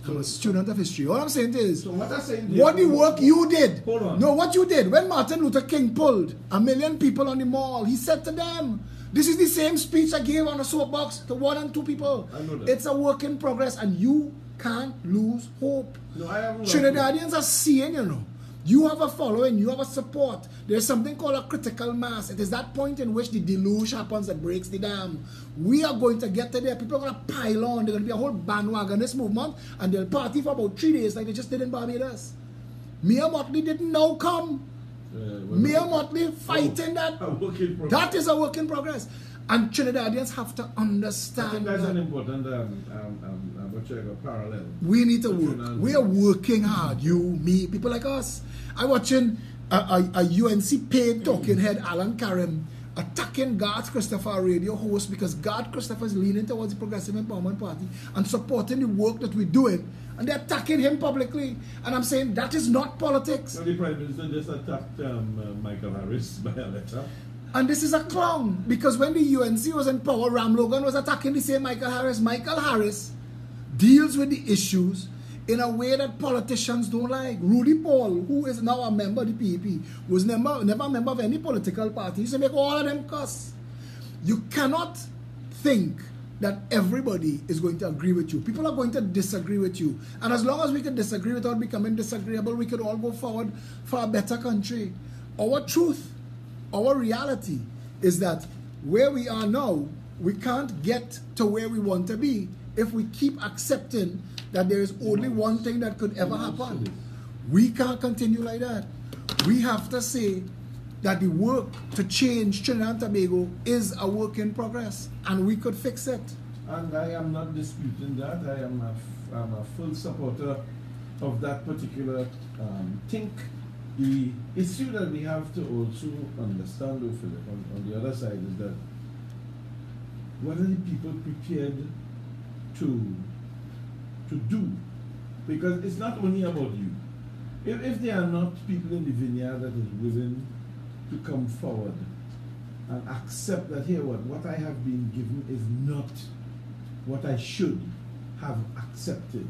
I'm a student of history. All I'm saying is, So what I'm saying, what the work you did. Hold on. No, what you did. When Martin Luther King pulled 1 million people on the mall, he said to them, this is the same speech I gave on a soapbox to 1 and 2 people. I know that. It's a work in progress, and you can't lose hope. No, I haven't lost Trinidadians are seeing, you know. You have a following, you have a support. There's something called a critical mass. It is that point in which the deluge happens that breaks the dam. We are going to get to there. People are going to pile on. There's going to be a whole bandwagonist movement, and they'll party for about 3 days like they just did in Barbados. Mia Motley didn't now come. Mia Motley fighting that. A work in progress. That is a work in progress. And Trinidadians have to understand I think that's that. an important parallel. We need to work. We are working hard. You, me, people like us. I'm watching a UNC paid talking head, Alan Karim, attacking Garth Christopher, a radio host, because Garth Christopher is leaning towards the Progressive Empowerment Party and supporting the work that we're doing. And they're attacking him publicly. And I'm saying that is not politics. So the Prime Minister just attacked Michael Harris by a letter. And this is a clown, because when the UNC was in power, Ram Logan was attacking the same Michael Harris. Michael Harris deals with the issues in a way that politicians don't like. Rudy Paul, who is now a member of the PEP, was never a member of any political party. He used to make all of them cuss. You cannot think that everybody is going to agree with you. People are going to disagree with you. And as long as we can disagree without becoming disagreeable, we could all go forward for a better country. Our truth, our reality is that where we are now, we can't get to where we want to be if we keep accepting that there is only one thing that could ever happen. We can't continue like that. We have to say that the work to change Trinidad and Tobago is a work in progress, and we could fix it. And I am not disputing that. I'm a full supporter of that particular think. The issue that we have to also understand, though, Philip, on the other side is that what are the people prepared to do? Because it's not only about you. If there are not people in the vineyard that is willing to come forward and accept that, here, what I have been given is not what I should have accepted.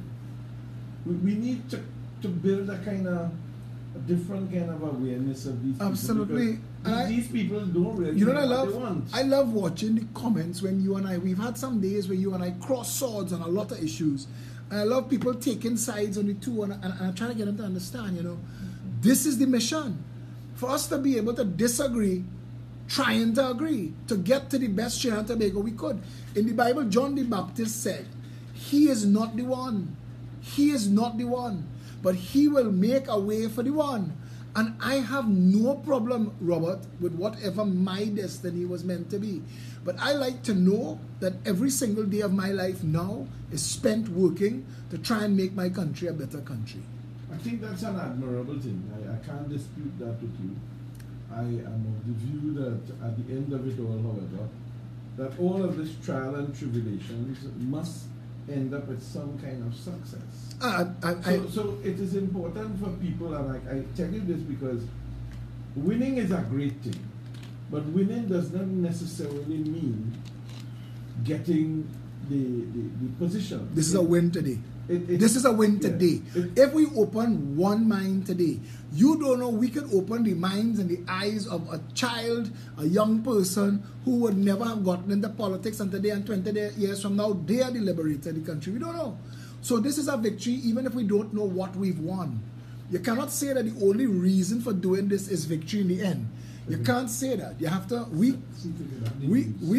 We need to build a different kind of awareness of these people. Absolutely. Because these people don't really You know know what I what love? they want. I love watching the comments when you and I, we've had some days where you and I cross swords on a lot of issues. And I love people taking sides on the two, and I'm trying to get them to understand, this is the mission. For us to be able to disagree, trying to agree, to get to the best Trinidad and Tobago we could. In the Bible, John the Baptist said, he is not the one. He is not the one. But he will make a way for the one. And I have no problem, Robert, with whatever my destiny was meant to be. But I like to know that every single day of my life now is spent working to try and make my country a better country. I think that's an admirable thing. I can't dispute that with you. I am of the view that at the end of it all, however, that all of this trial and tribulations must end up with some kind of success. So it is important for people, and I tell you this because winning is a great thing, but winning does not necessarily mean getting the position. This is a win today. This is a win today. If we open one mind today, you don't know, we could open the minds and the eyes of a child, a young person who would never have gotten into politics, and today and 20 years from now, they are the liberator of the country. We don't know. So this is a victory, even if we don't know what we've won. You cannot say that the only reason for doing this is victory in the end. You can't say that. You have to, we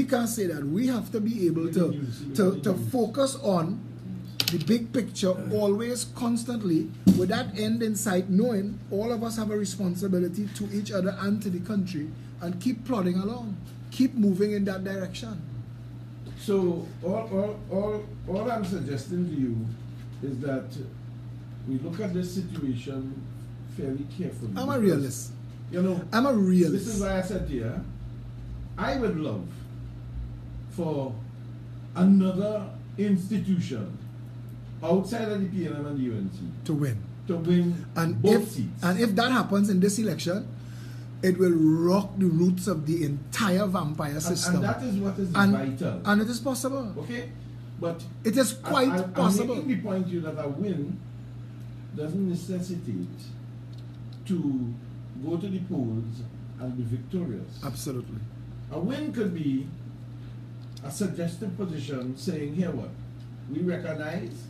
can't say that. We have to be able to focus on the big picture, always, constantly, with that end in sight, knowing all of us have a responsibility to each other and to the country, and keep plodding along, keep moving in that direction. So all I'm suggesting to you is that we look at this situation fairly carefully. I'm a realist. You know, I'm a realist. This is why I said here, I would love for another institution outside of the PNM and the UNC to win. And both seats. And if that happens in this election, it will rock the roots of the entire vampire system. And that is what is vital. And it is possible. Okay? But it is quite possible. I'm making the point to you that a win doesn't necessitate to go to the polls and be victorious. Absolutely. A win could be a suggestive position saying, here what? We recognize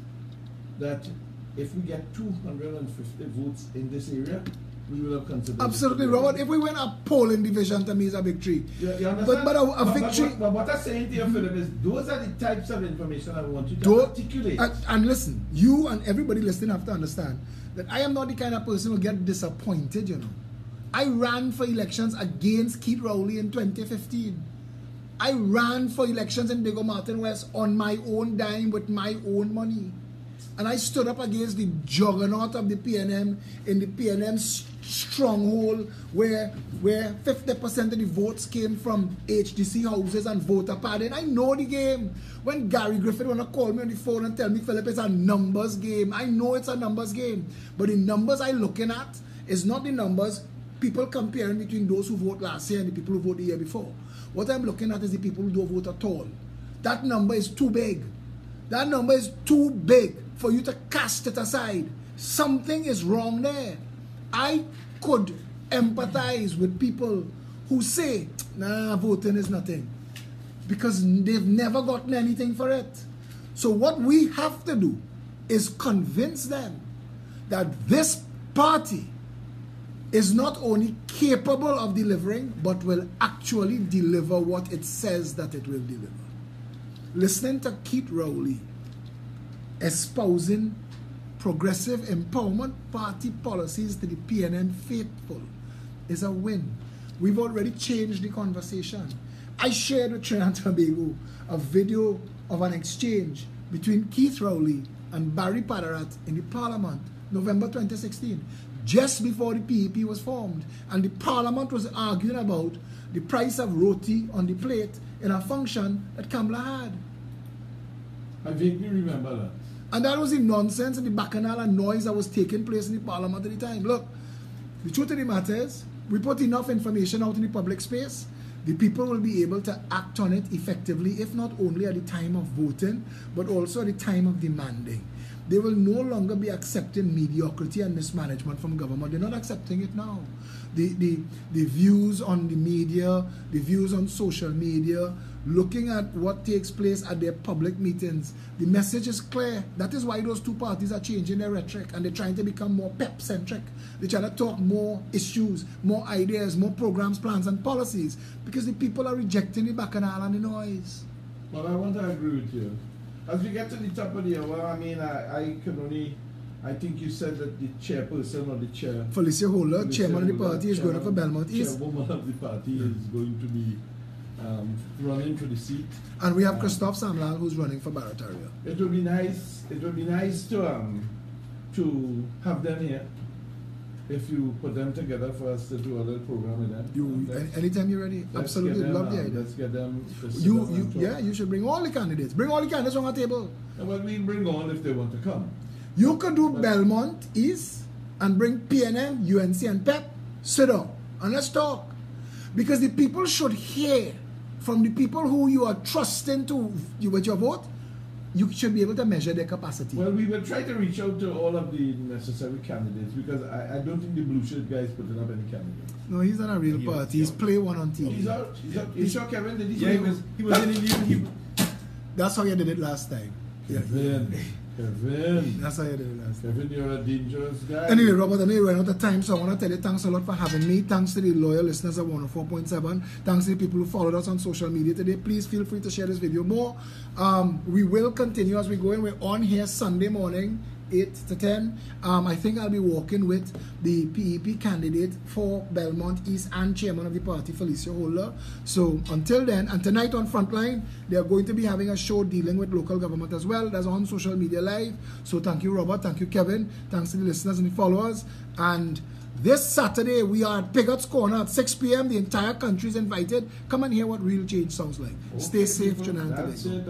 that if we get 250 votes in this area, we will have considered. Absolutely, Robert. If we win a polling division, to me is a victory. You understand? But a victory. But what I'm saying to you, Philip, is those are the types of information I want you to articulate. And listen, you and everybody listening have to understand that I am not the kind of person who get disappointed, you know. I ran for elections against Keith Rowley in 2015. I ran for elections in Diego Martin West on my own dime with my own money. And I stood up against the juggernaut of the PNM in the PNM stronghold where 50% of the votes came from HDC houses and voter padding. I know the game. When Gary Griffith want to call me on the phone and tell me, Philip, it's a numbers game. I know it's a numbers game. But the numbers I'm looking at is not the numbers people comparing between those who voted last year and the people who voted the year before. What I'm looking at is the people who don't vote at all. That number is too big. That number is too big for you to cast it aside. Something is wrong there. I could empathize with people who say, nah, voting is nothing, because they've never gotten anything for it. So what we have to do is convince them that this party is not only capable of delivering, but will actually deliver what it says that it will deliver. Listening to Keith Rowley espousing progressive empowerment party policies to the PNM faithful is a win. We've already changed the conversation. I shared with Trinidad and Tobago a video of an exchange between Keith Rowley and Barry Padarat in the Parliament, November 2016, just before the PEP was formed. And the Parliament was arguing about the price of roti on the plate in a function that Kamala had. I vaguely remember that. And that was the nonsense and the bacchanal and noise that was taking place in the Parliament at the time. Look, the truth of the matter is, we put enough information out in the public space, the people will be able to act on it effectively, if not only at the time of voting, but also at the time of demanding. They will no longer be accepting mediocrity and mismanagement from government. They're not accepting it now. The views on the media, the views on social media, looking at what takes place at their public meetings, the message is clear. That is why those two parties are changing their rhetoric, and they're trying to become more pep-centric. They're trying to talk more issues, more ideas, more programs, plans, and policies, because the people are rejecting the bacchanal and the noise. Well, I want to agree with you. As we get to the top of the hour, I mean, I can only I think you said that the chairperson or the chair. Felicia Holder, Felicia chairman of the Holder, party, is going up for Belmont East. Chairwoman of the party is going to be running for the seat. And we have Christophe Samlal, who's running for Barataria. It would be nice. It would be nice to have them here. If you put them together for us to do a little program with them. Anytime you're ready, Let's absolutely get them, love the idea. Let's get them. To sit down and talk. Yeah, you should bring all the candidates. Bring all the candidates on our table. Well, we bring all if they want to come. You could do Belmont East and bring PNM, UNC, and PEP. Sit down and let's talk. Because the people should hear from the people who you are trusting with your vote. You should be able to measure their capacity. Well, we will try to reach out to all of the necessary candidates because I don't think the blue shirt guy is putting up any candidates. No, he's not a real party. He's play one on TV. He's out. You sure, Kevin? Did he? Yeah, he was in the That's how you did it last time. Yeah. Kevin. That's how you did it last time. Kevin, you're a dangerous guy. Anyway, Robert, I know you're running out of time, so I want to tell you thanks a lot for having me. Thanks to the loyal listeners of 104.7. Thanks to the people who followed us on social media today. Please feel free to share this video more. We will continue as we go in. We're on here Sunday morning, 8 to 10. I think I'll be walking with the PEP candidate for Belmont East and chairman of the party, Felicia Holder. So until then, and tonight on Frontline, they are going to be having a show dealing with local government as well. That's on social media live. So thank you, Robert. Thank you, Kevin. Thanks to the listeners and the followers. And this Saturday, we are at Pigot's Corner at 6 p.m. The entire country is invited. Come and hear what real change sounds like. Stay safe, Trinidad and Tobago.